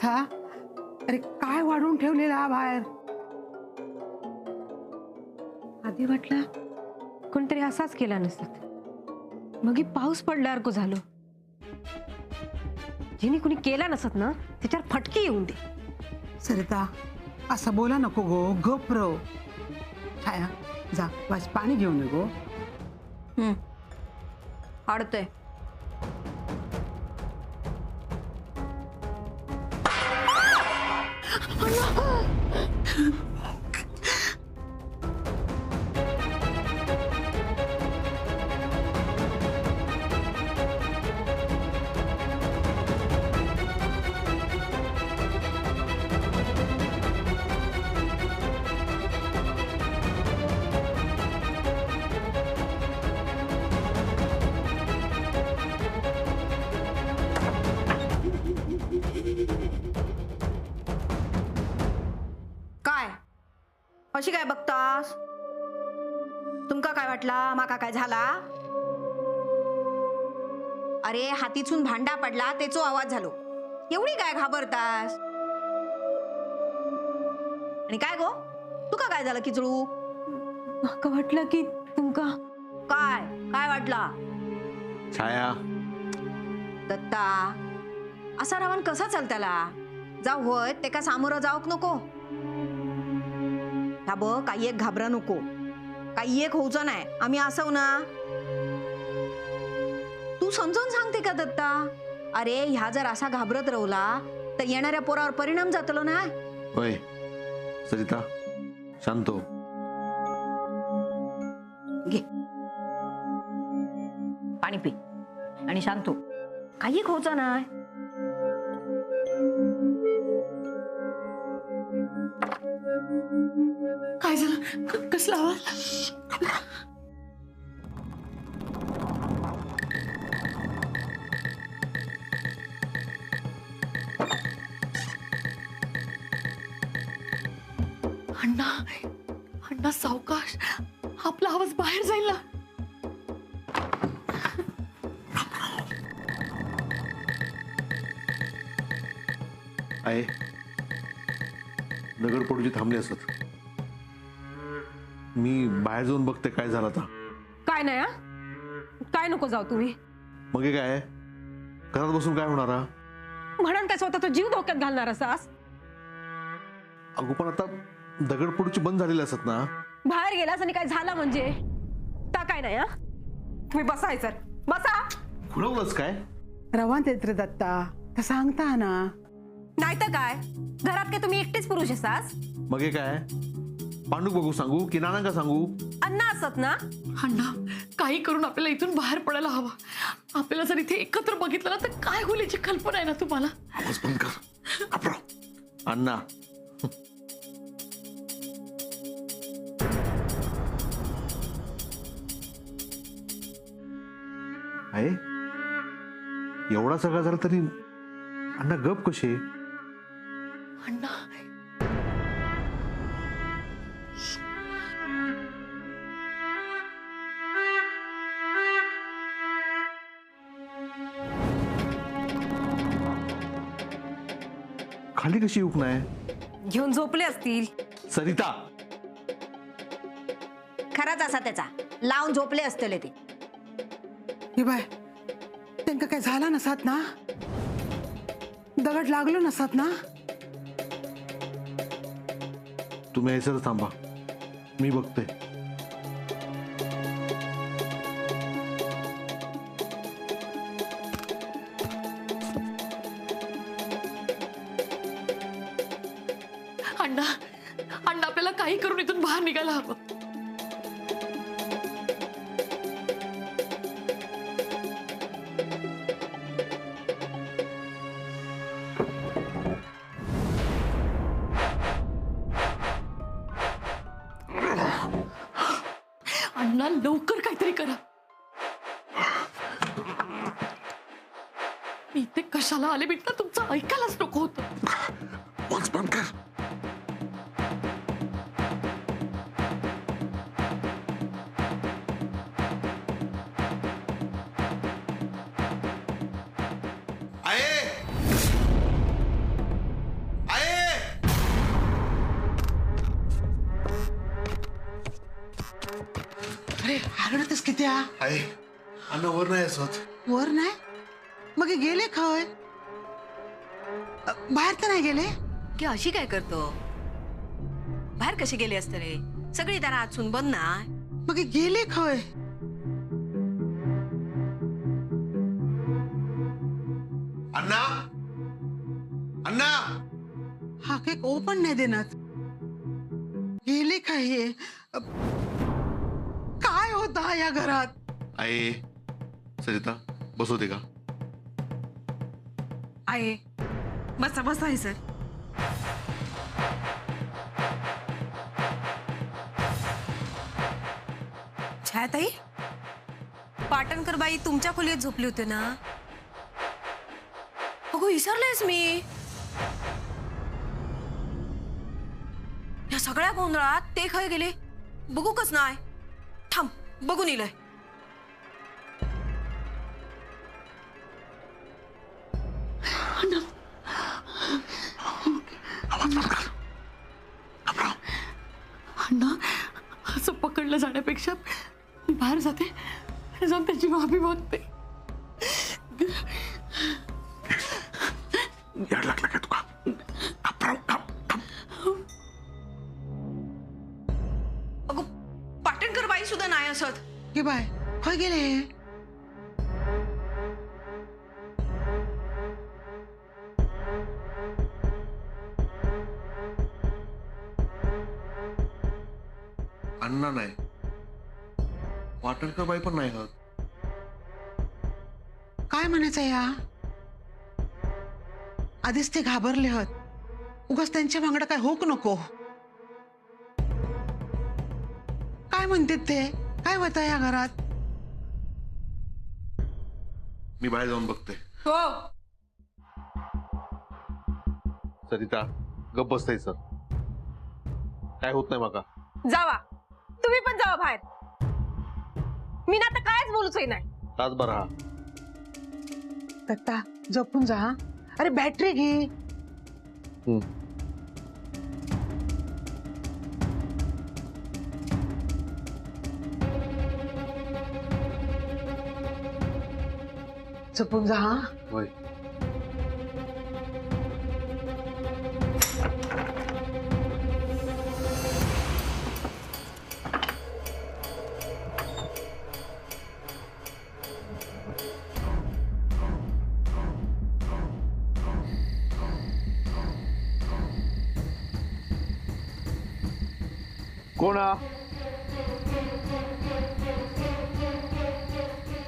घरात हा? अरे काय वाढून ठेवलेला हा बाहेर? आधी वाटलं कोणतरी असाच केला नसत, मग ही पाऊस पडल्यासारखं झालो. जिने कुणी केला नसत ना त्याच्यावर फटके येऊन दे. सरिता असं बोला नको गो, गप रव. छाया जा वाज पाणी घेऊन ये गो. आडतोय. काय अशी काय बघतास? तुमका काय वाटला माका काय झाला? अरे हातीतून भांडा पडला तेचो आवाज झालो. एवढी काय घाबरतास? आणि काय गो तुका काय झालं किचळू? माका वाटलं की तुमका काय काय वाटला? छाया दत्ता असा रावण कसा चालताला? जाऊ होय ते का सामोरं जाऊक नको. ह्या बघ काही एक घाबरा नको, काही एक होऊचं नाही. आम्ही असव ना. तू समजावून सांगते का दत्ता? अरे ह्या जर असा घाबरत राहला तर येणाऱ्या पोरावर परिणाम जातलो ना. होय सरिता शांत हो. घे पाणी पी आणि शांत हो. काही एक होऊचं नाही. काय झालं? कसला आवाज? अण्णा अण्णा सावकाश, आपला आवाज बाहेर जाईल ना. आहे दगडपडूची थांबली असत. मी बाहेर जाऊन बघते काय झालं आता. काय नाही हा? काय नको जाऊ तुम्ही. मग हे काय घरात बसून काय होणार हा? म्हणून काय स्वतः तो जीव धोक्यात घालणार असास? अगो पण आता दगडपडूची बंद झालेली असत ना. बाहेर गेलास आणि काय झालं म्हणजे ता काय नाही हा? तुम्ही बसायचं बसा. खुळवलंच काय? रवान येत रे दत्ता, तर सांगता ना. नाही तर काय घरात काय तुम्ही एकटेच पुरुष असास? मग हे काय पांडू बघू सांगू की नाना का सांगू? अण्णा असत ना. अण्णा काही करून आपल्याला इथून बाहेर पडायला हवा. आपल्याला जर इथे एकत्र बघितलं ना तर काय होईल याची कल्पना आहे ना तुम्हाला? आवाज बंद कर. आपरा अण्णा आहे एवढा सगळा झाला तरी अण्णा गप कसे? अण्णा खाली कशी येऊक नाही? घेऊन झोपले असतील. सरिता खराच असा त्याचा लावून झोपले असतले ते. हे बाय त्यांना काय झाला नसत ना? दगड लागलो नसत ना? तुम्ही यायचं थांबा, मी बघते. अण्णा अण्णा आपल्याला काही करून इथून बाहेर निघायला हवं. अण्णा लवकर काहीतरी करा. मी इथे कशाला आले बिट्टा तुमचं ऐकायलाच नको होतं. आवाज बंद कर. अरे हरडतच किती हा आहे अन्न वर नाही असत. वर नाही मग हे गेले खय बाहेर तर नाही गेले. की अशी काय करतो बाहेर कशी गेली असते रे सगळी त्याला आजून बंद ना. मग हे गेले खय. अण्णा अण्णा हा केक ओपन नाही देणार. गेले काय हे काय होता या घरात. आहे सरिता बसवते का. आहे बसा बसा आहे सर. छायाताई पाटणकर बाई तुमच्या खोलीत झोपली होती ना. अगो विसरलेस मी. या सगळ्या गोंधळात ते खय गेले बघू कस नाही. थांब बघून इलय. अण्णा असं पकडलं जाण्यापेक्षा मी बाहेर जाते आणि जाऊन त्याची माफी मागते. याड लागला काय तुका. अगो पाटणकर बाई सुद्धा नाही असत. की बाय खय गेले. अण्णा नाही वाटणकर बाई पण नाही हत. काय म्हणायचं या आधीच ते घाबरले हत. उगाच त्यांच्या मागडं काय होक नको. काय म्हणतात ते काय होतं या घरात. मी बाहेर जाऊन बघते. हो सरिता गप बसताय सर काय होत नाही माका. जावा तुम्ही पण जावा बाहेर. मी ना आता कायच बोलूच नाही. तासभर हा. दत्ता जपून जा हा. अरे बॅटरी घे. जपून जा हा. होय. कोणा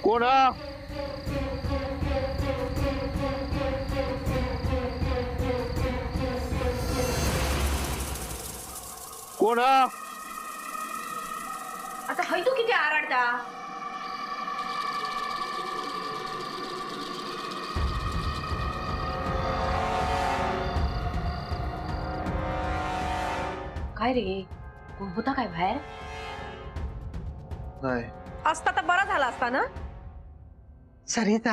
कोणा कोणा. आता हय तू किती आरडता. काय रे होता काय बाहेर. नाही असता तर बरा झाला असता ना. सरिता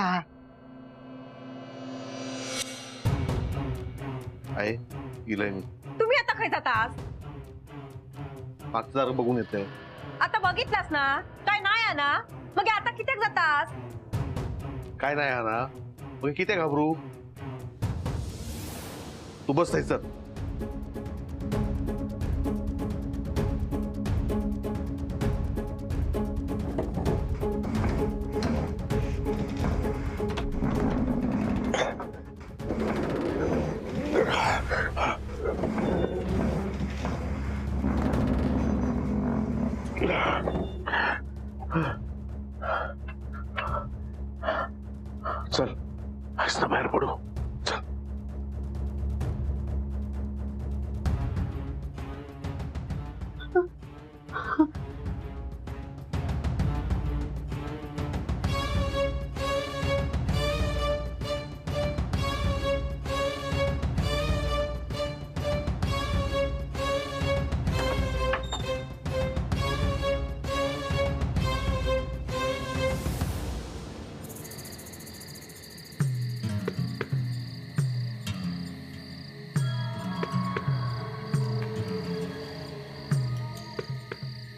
आहे गेलाय मी. तुम्ही आता खाय जातास. 5,000 बघून येते. आता बघितलास ना काय नाही आहे ना. मग आता किती जातास. काय नाही हा ना मग किती घाबरू. तू बस सर. चल आहिस्ता बाहेर पडू. चल.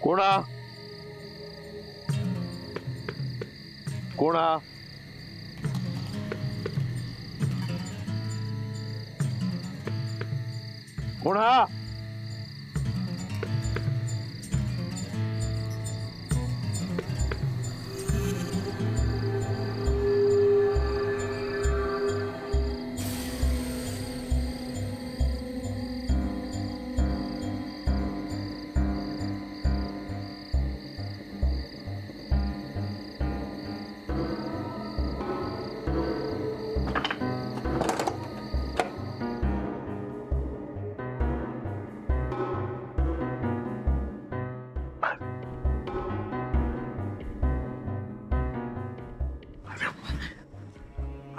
कोणा कोण हा? कोण हा?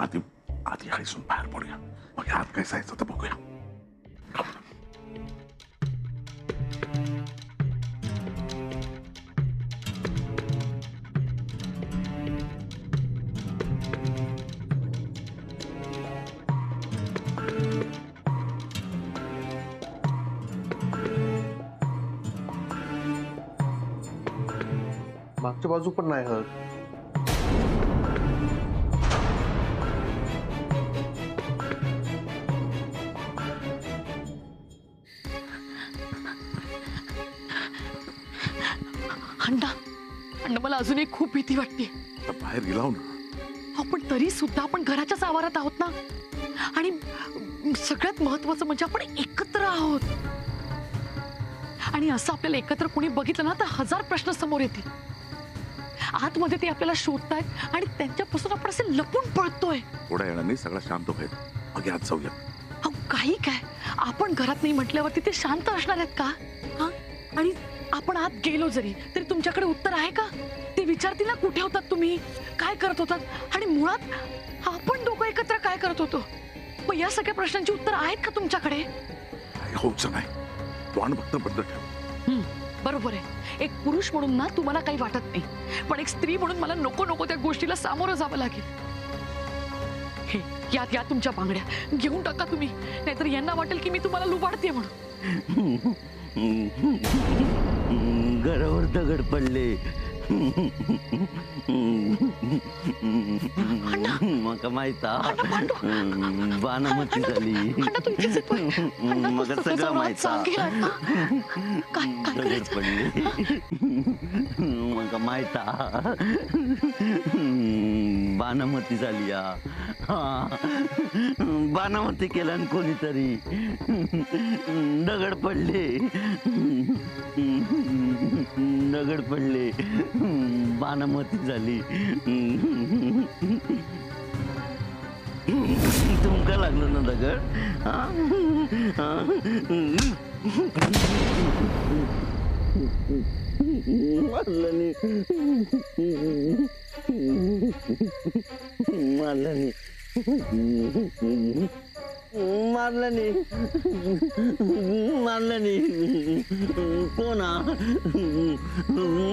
आधी आधी हायसून बाहेर पडूया, मग आत काय जायचं तर बघूया. मागच्या बाजू पण नाही हत. अण्णा अण्णा मला अजूनही खूप भीती वाटते. तर बाहेर गेला ना. आपण तरी सुद्धा आपण घराच्याच आवारात आहोत ना. आणि सगळ्यात महत्वाचं म्हणजे आपण एकत्र आहोत. आणि असं आपल्याला एकत्र कोणी बघितलं ना तर 1000 प्रश्न समोर येतील. आतमध्ये ते आपल्याला शोधतायत आणि त्यांच्यापासून आपण असे लपून पळतोय. थोड्या वेळाने सगळं शांत होईल, मग आत जाऊया. अहो काही काय, आपण घरात नाही म्हटल्यावरती ते शांत असणार आहेत का? हा? आणि आपण आत गेलो जरी तरी तुमच्याकडे उत्तर आहे का? ते विचारतील ना कुठे होतात तुम्ही, काय करत होतात, आणि मुळात आपण दोघं एकत्र काय करत होतो. मग या सगळ्या प्रश्नांची उत्तर आहेत का तुमच्याकडे? काही होऊचं नाही. तोंड फक्त बंद ठेव. बरोबर आहे. एक पुरुष म्हणून ना तुम्हाला काही वाटत नाही, पण एक स्त्री म्हणून मला नको नको त्या गोष्टीला सामोरं जावं लागेल. हे यात या तुमच्या बांगड्या घेऊन टाका तुम्ही, नाहीतर यांना वाटेल की मी तुम्हाला लुबाडते म्हणून. घरावर दगड पडले. मका माहिता बाणामती झाली. मग सगळं माहिता दगड पडले. मका माहिता बाणामती झाली. बाणामती केला कोणीतरी. दगड पडले. दगड पडले. बाणामती झाली. तुमका लागलं ना दगड? मारलं नाही. मारलं नाही. मारलं नाही. मारलं नाही. कोणा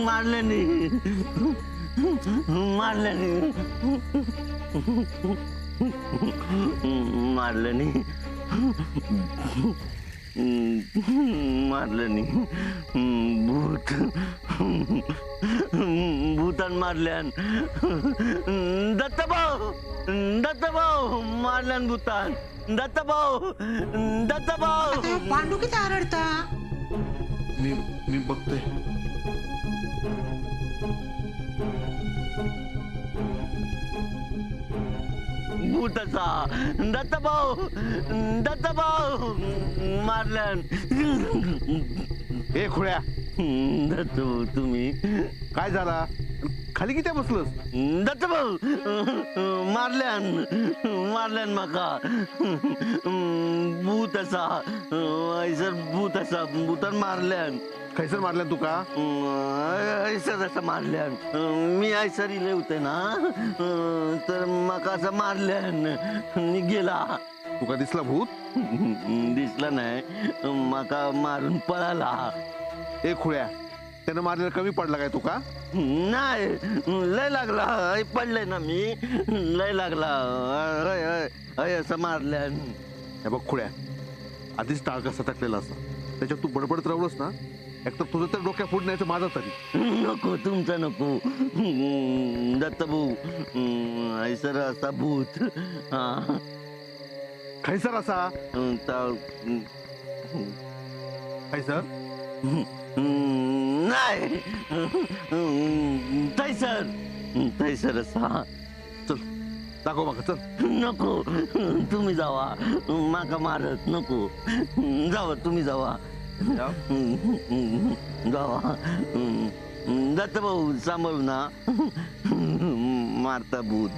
मारलं नाही. मारलं नाही. मारलं नाही. मारलं नाही. भूत भूतान मारल्यान. दत्तभाऊ दत्तभाऊ मारल्यान भूतान. दत्तभाऊ दत्तभाऊ. पांडू किती आरडता. मी बघतोय. भूताचा. दत्तभाऊ दत्तभाऊ मारल्यान. ए खुळ्या, दत्तभाऊ तुम्ही काय झाला? खाली किती बसलस? दत्तभाऊ मारल्यान. मारल्यान माका. भूत असा ऐसर भूत असा भूतान मारल्यान. खैसर मारल्या तुका? ऐसर असं मारल्यान. मी ऐसर इले होते ना, तर माका असं मारल्यान. गेला. तुका दिसला भूत? दिसला नाही, माका मारून पळाला. ए खुळ्या, त्यानं मारलेला कमी पडला काय तुका? नाही, लय लागला. पडले ना मी, लय लागला. असं मारल्यान. हे बघ खुळ्या, आधीच टाळ कसा टाकलेला असा, त्याच्यात तू बडबडत राहलोस ना एकतर तुझं तर डोक्या फूट नाही तर माझं तरी. नको तुमचं नको. दत्तभाऊ ऐसर असा भूत. हा खैसर असा खैसर नाही तैसर तैसर असा. चल दाखव माका चल. नको तुम्ही जावा. माका मारत नको. जावा तुम्ही जावा. जावा. दत्तभाऊ सांभाळू ना. मारता भूत.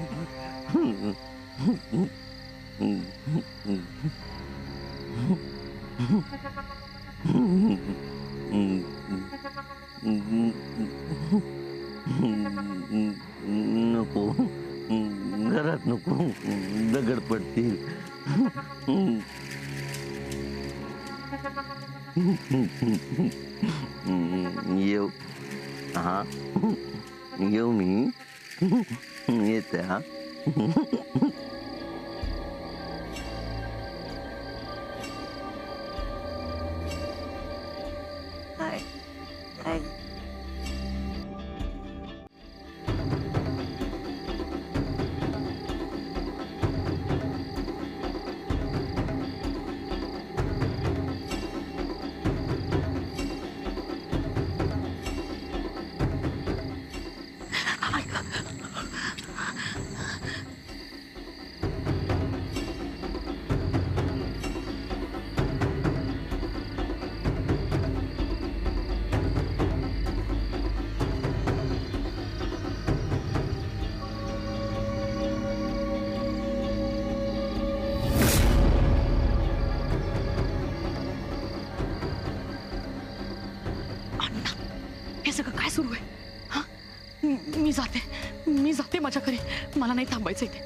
नको घरात नको. दगड पडतील. येऊ. हा येऊ मी. येते हा. हे सगळं काय सुरू आहे? हा मी जाते माझ्या घरी. मला नाही थांबायचं इथे.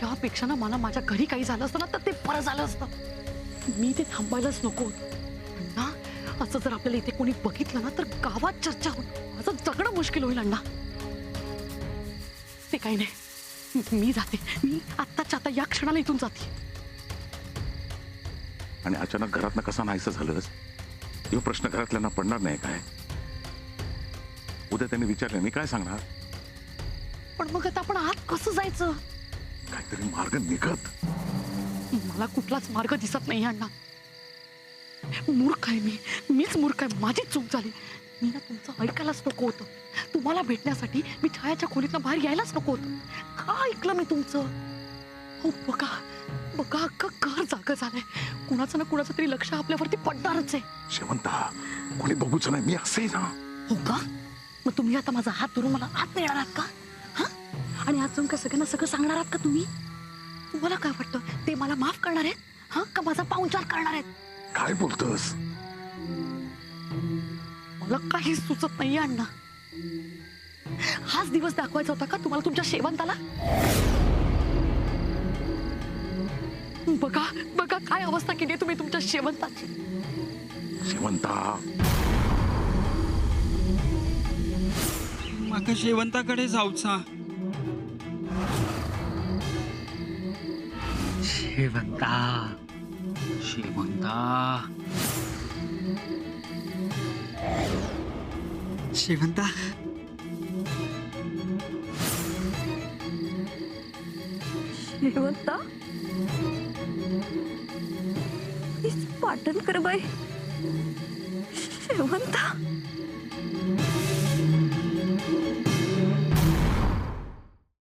यापेक्षा ना मला माझ्या घरी काही झालं असतं ना तर ते बरं झालं असतं. मी ते थांबायलाच नको होतं. ना असं जर आपल्याला इथे कोणी बघितलं ना तर गावात चर्चा होईल. माझं जगणं मुश्किल होईल अण्णा. ते काही नाही. मी जाते. मी आत्ताच्या आता या क्षणाला इथून जाते. आणि अचानक घरातनं कसा नाहीसं झालंस किंवा प्रश्न घरातल्यांना पडणार नाही काय? उद्या त्यांनी विचारलं मी काय सांगणार? पण मग आता आपण आत कसं जायचं? काहीतरी मार्ग निघत. मला कुठलाच मार्ग दिसत नाही अण्णा. मूर्ख आहे मीच मूर्ख आहे. माझी चूक झाली. मी ना तुमचं ऐकायलाच नको होतं. तुम्हाला भेटण्यासाठी मी छायाच्या खोलीतनं बाहेर यायलाच नको होतं. का ऐकलं मी तुमचं? हो बघा अख्खं घर जागं झालंय. कुणाचं ना कुणाचं तरी लक्ष आपल्यावरती पडणारच आहे. शेवंता कोणी बघूच नाही. मी असे ना. हो का? मग तुम्ही आता माझा हात धरून मला आत नेणार आहात का? हा आणि आज जाऊन का सगळ्यांना सगळं सांगणार आहात का तुम्ही? तुम्हाला काय वाटतं ते मला माफ करणार आहेत? हा का माझा पाहुणचार करणार आहेत? काय बोलतोस? मला काहीच सुचत नाहीये अण्णा. हाच दिवस दाखवायचा होता का तुम्हाला तुमच्या शेवंताला? बघा काय अवस्था केली आहे तुम्ही तुमच्या शेवंताची. शेवंता माका शेवंताकडे जाऊचा. शेवंता शेवंता शेवंता शेवंता पाटणकर बाई. शेवंता